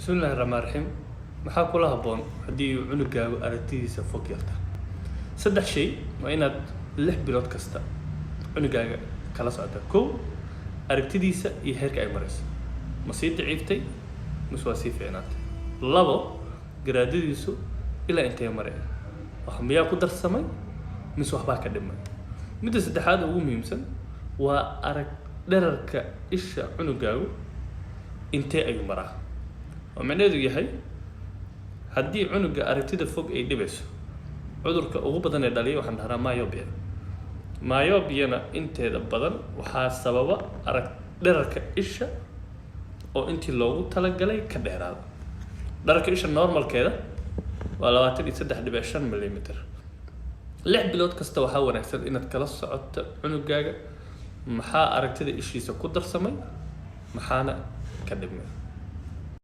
بسم الله الرحمن الرحيم maxaa kula haboon hadii cunugaagu aragtidiisa fog yarta saddex shay waa inaad 6 bilood kasta cunugaaga kala socota kow aragtidiisa iyo heerka ay marayso ma sii daciiftay mise waa sii fiicnaatay labo garaadadiisu ilaa intee maray wax miyaa ku darsamay mise waxbaa ka dhimay midda saddexaad ugu muhiimsan waa arag dherarka isha cunugaagu intee ay maraa oo macnaheedu yahay haddii cunuga aragtida fog ay dhibayso cudurka ugu badan ee dhaliya waxaan dhahnaa myopia myopia-na inteeda badan waxaa sababa arag dherarka isha oo intii loogu talagalay ka dheeraada dherarka isha normalkeeda waa 23.5 millimeter 6 bilood kasta waxaa wanaagsan inaad kala socoto cunugaaga maxaa aragtida ishiisa ku darsamay maxaana ka dhimay